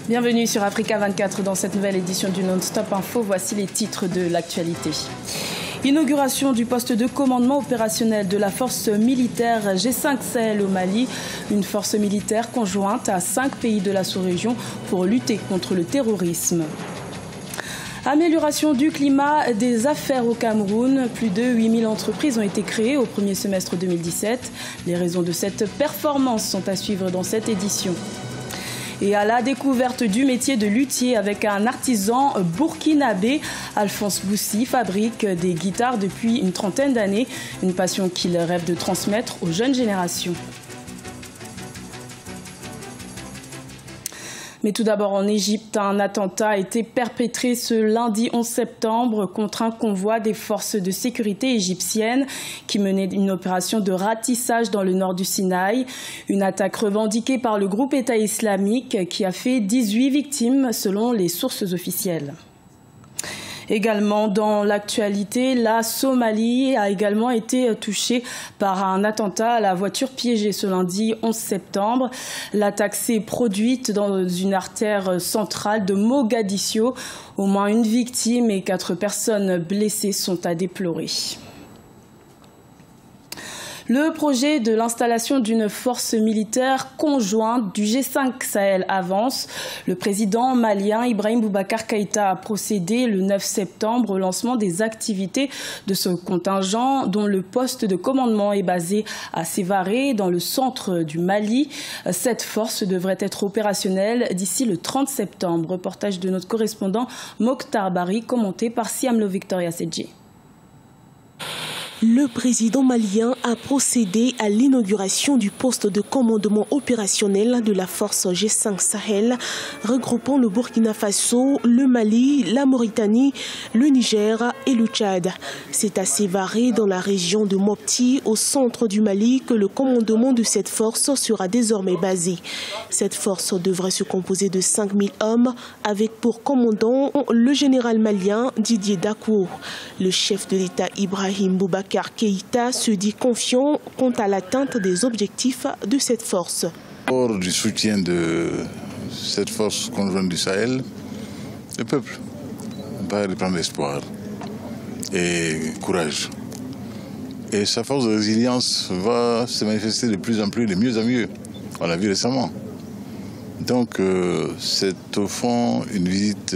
Bienvenue sur Africa 24 dans cette nouvelle édition du Non-Stop Info. Voici les titres de l'actualité. Inauguration du poste de commandement opérationnel de la force militaire G5 Sahel au Mali, une force militaire conjointe à 5 pays de la sous-région pour lutter contre le terrorisme. Amélioration du climat des affaires au Cameroun. Plus de 8000 entreprises ont été créées au premier semestre 2017. Les raisons de cette performance sont à suivre dans cette édition. Et à la découverte du métier de luthier avec un artisan burkinabé, Alphonse Boussi fabrique des guitares depuis une trentaine d'années, une passion qu'il rêve de transmettre aux jeunes générations. Mais tout d'abord en Égypte, un attentat a été perpétré ce lundi 11 septembre contre un convoi des forces de sécurité égyptiennes qui menait une opération de ratissage dans le nord du Sinaï. Une attaque revendiquée par le groupe État islamique qui a fait 18 victimes selon les sources officielles. Également dans l'actualité, la Somalie a également été touchée par un attentat à la voiture piégée ce lundi 11 septembre. L'attaque s'est produite dans une artère centrale de Mogadiscio. Au moins une victime et 4 personnes blessées sont à déplorer. Le projet de l'installation d'une force militaire conjointe du G5 Sahel avance. Le président malien Ibrahim Boubacar Keïta a procédé le 9 septembre au lancement des activités de ce contingent dont le poste de commandement est basé à Sévaré dans le centre du Mali. Cette force devrait être opérationnelle d'ici le 30 septembre. Reportage de notre correspondant Mokhtar Bari commenté par Siamlo Victoria Sedji. Le président malien a procédé à l'inauguration du poste de commandement opérationnel de la force G5 Sahel, regroupant le Burkina Faso, le Mali, la Mauritanie, le Niger et le Tchad. C'est à Sévaré, dans la région de Mopti, au centre du Mali, que le commandement de cette force sera désormais basé. Cette force devrait se composer de 5000 hommes, avec pour commandant le général malien Didier Dakou. Le chef de l'État Ibrahim Boubacar Keïta se dit confiant quant à l'atteinte des objectifs de cette force. Hors du soutien de cette force conjointe du Sahel, le peuple va reprendre espoir et courage. Et sa force de résilience va se manifester de plus en plus, de mieux en mieux. On l'a vu récemment. Donc c'est au fond une visite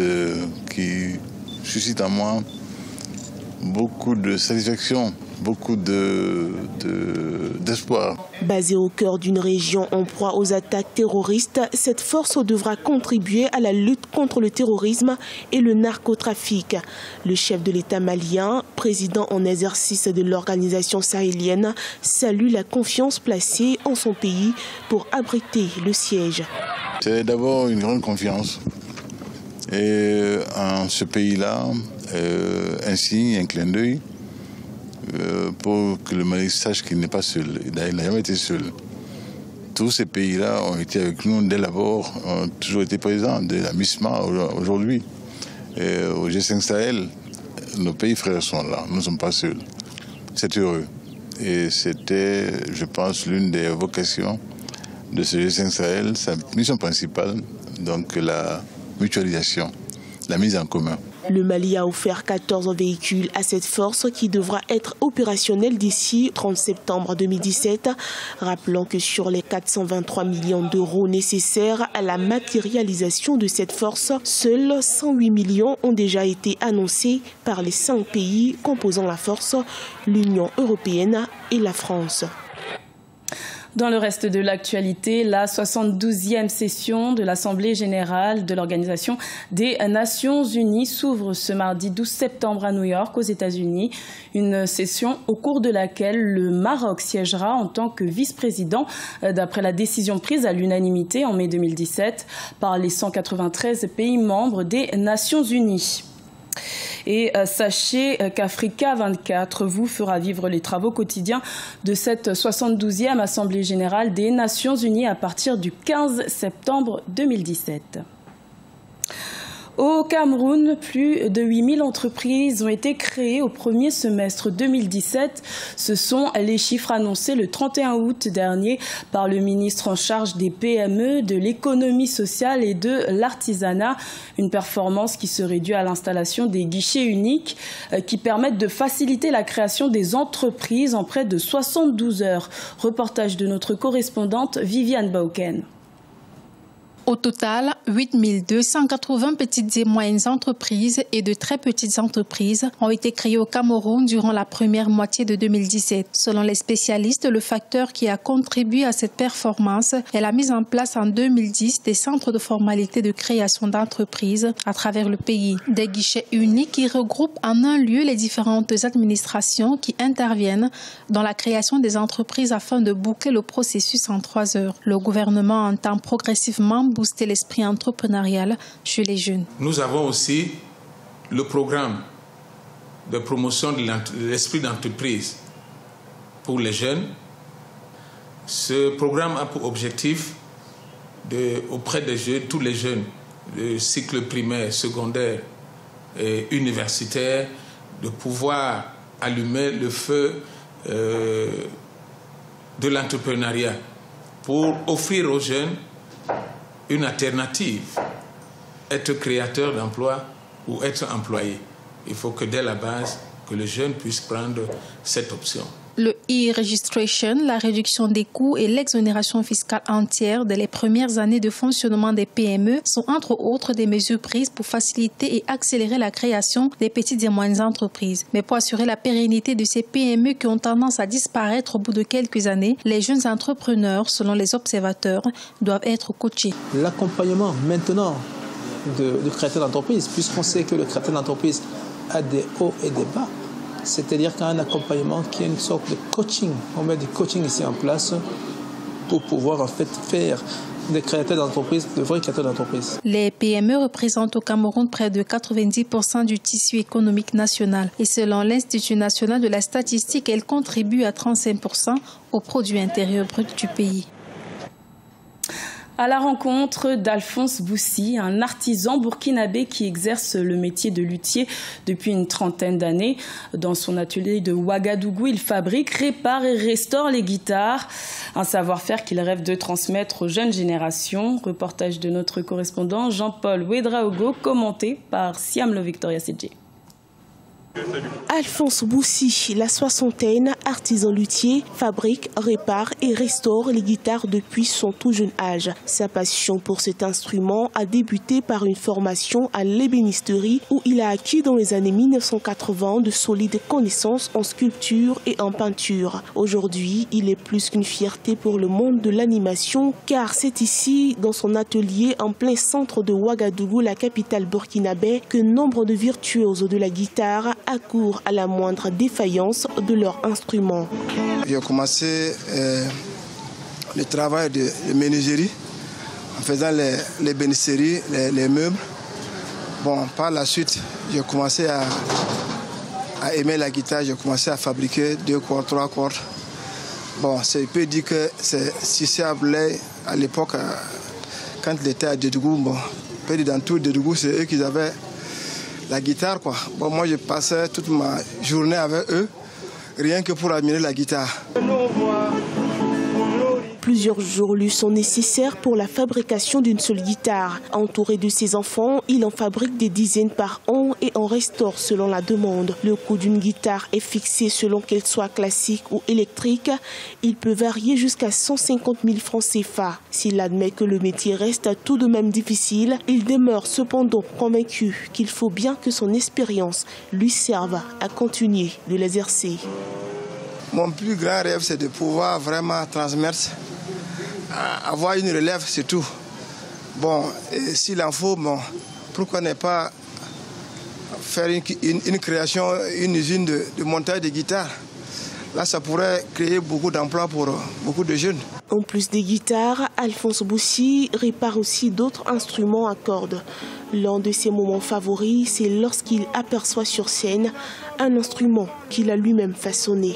qui suscite en moi beaucoup de satisfaction, beaucoup d'espoir. Basée au cœur d'une région en proie aux attaques terroristes, cette force devra contribuer à la lutte contre le terrorisme et le narcotrafic. Le chef de l'État malien, président en exercice de l'organisation sahélienne, salue la confiance placée en son pays pour abriter le siège. C'est d'abord une grande confiance. Et en ce pays-là, un signe, un clin d'œil, pour que le Mali sache qu'il n'est pas seul. Il n'a jamais été seul. Tous ces pays-là ont été avec nous dès l'abord, ont toujours été présents, de la MISMA aujourd'hui. Au G5 Sahel, nos pays frères sont là, nous ne sommes pas seuls. C'est heureux. Et c'était, je pense, l'une des vocations de ce G5 Sahel, sa mission principale, donc la mutualisation, la mise en commun. Le Mali a offert 14 véhicules à cette force qui devra être opérationnelle d'ici 30 septembre 2017. Rappelons que sur les 423 millions d'euros nécessaires à la matérialisation de cette force, seuls 108 millions ont déjà été annoncés par les 5 pays composant la force, l'Union européenne et la France. Dans le reste de l'actualité, la 72e session de l'Assemblée générale de l'Organisation des Nations Unies s'ouvre ce mardi 12 septembre à New York, aux États-Unis. Une session au cours de laquelle le Maroc siégera en tant que vice-président, d'après la décision prise à l'unanimité en mai 2017 par les 193 pays membres des Nations Unies. Et sachez qu'Africa 24 vous fera vivre les travaux quotidiens de cette 72e Assemblée générale des Nations Unies à partir du 15 septembre 2017. Au Cameroun, plus de 8000 entreprises ont été créées au premier semestre 2017. Ce sont les chiffres annoncés le 31 août dernier par le ministre en charge des PME, de l'économie sociale et de l'artisanat. Une performance qui se réduit à l'installation des guichets uniques qui permettent de faciliter la création des entreprises en près de 72 heures. Reportage de notre correspondante Viviane Bauken. Au total, 8280 petites et moyennes entreprises et de très petites entreprises ont été créées au Cameroun durant la première moitié de 2017. Selon les spécialistes, le facteur qui a contribué à cette performance est la mise en place en 2010 des centres de formalité de création d'entreprises à travers le pays. Des guichets uniques qui regroupent en un lieu les différentes administrations qui interviennent dans la création des entreprises afin de boucler le processus en 3 heures. Le gouvernement entend progressivement booster l'esprit entrepreneurial chez les jeunes. Nous avons aussi le programme de promotion de l'esprit d'entreprise pour les jeunes. Ce programme a pour objectif auprès des jeunes, tous les jeunes, de cycle primaire, secondaire et universitaire, de pouvoir allumer le feu de l'entrepreneuriat pour offrir aux jeunes une alternative, être créateur d'emploi ou être employé. Il faut que dès la base, que le jeune puisse prendre cette option. Le e-registration, la réduction des coûts et l'exonération fiscale entière dès les premières années de fonctionnement des PME sont entre autres des mesures prises pour faciliter et accélérer la création des petites et moyennes entreprises. Mais pour assurer la pérennité de ces PME qui ont tendance à disparaître au bout de quelques années, les jeunes entrepreneurs, selon les observateurs, doivent être coachés. L'accompagnement maintenant de créateur d'entreprise, puisqu'on sait que le créateur d'entreprise a des hauts et des bas, c'est-à-dire qu'un accompagnement qui est une sorte de coaching. On met du coaching ici en place pour pouvoir en fait faire des créateurs d'entreprise, de vrais créateurs d'entreprise. Les PME représentent au Cameroun près de 90% du tissu économique national. Et selon l'Institut national de la statistique, elles contribuent à 35% au produit intérieur brut du pays. À la rencontre d'Alphonse Boussi, un artisan burkinabé qui exerce le métier de luthier depuis une trentaine d'années. Dans son atelier de Ouagadougou, il fabrique, répare et restaure les guitares. Un savoir-faire qu'il rêve de transmettre aux jeunes générations. Reportage de notre correspondant Jean-Paul Ouedraogo, commenté par Siam Le Victoria Sedje. Alphonse Boussi, la soixantaine, artisan luthier, fabrique, répare et restaure les guitares depuis son tout jeune âge. Sa passion pour cet instrument a débuté par une formation à l'ébénisterie où il a acquis dans les années 1980 de solides connaissances en sculpture et en peinture. Aujourd'hui, il est plus qu'une fierté pour le monde de l'animation car c'est ici, dans son atelier en plein centre de Ouagadougou, la capitale burkinabé, que nombre de virtuoses de la guitare accourent à la moindre défaillance de leur instrument. J'ai commencé le travail de menuiserie en faisant les bénisseries, les meubles. Bon, par la suite, j'ai commencé à aimer la guitare, j'ai commencé à fabriquer 2 cordes, 3 cordes. Bon, je peux dire que c'est Sissé Abdoulaye à l'époque, quand il était à Dédougou, bon, dans tout Dédougou, c'est eux qui avaient la guitare, quoi. Bon, moi, je passais toute ma journée avec eux, rien que pour admirer la guitare. Plusieurs jours lui sont nécessaires pour la fabrication d'une seule guitare. Entouré de ses enfants, il en fabrique des dizaines par an et en restaure selon la demande. Le coût d'une guitare est fixé selon qu'elle soit classique ou électrique. Il peut varier jusqu'à 150 000 francs CFA. S'il admet que le métier reste tout de même difficile, il demeure cependant convaincu qu'il faut bien que son expérience lui serve à continuer de l'exercer. Mon plus grand rêve, c'est de pouvoir vraiment transmettre, avoir une relève, c'est tout. Bon, s'il en faut, bon, pourquoi ne pas faire une création, une usine de montage de guitares. Là, ça pourrait créer beaucoup d'emplois pour beaucoup de jeunes. En plus des guitares, Alphonse Boussi répare aussi d'autres instruments à cordes. L'un de ses moments favoris, c'est lorsqu'il aperçoit sur scène un instrument qu'il a lui-même façonné.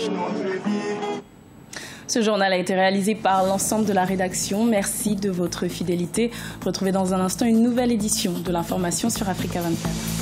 Ce journal a été réalisé par l'ensemble de la rédaction. Merci de votre fidélité. Retrouvez dans un instant une nouvelle édition de l'information sur Africa 24.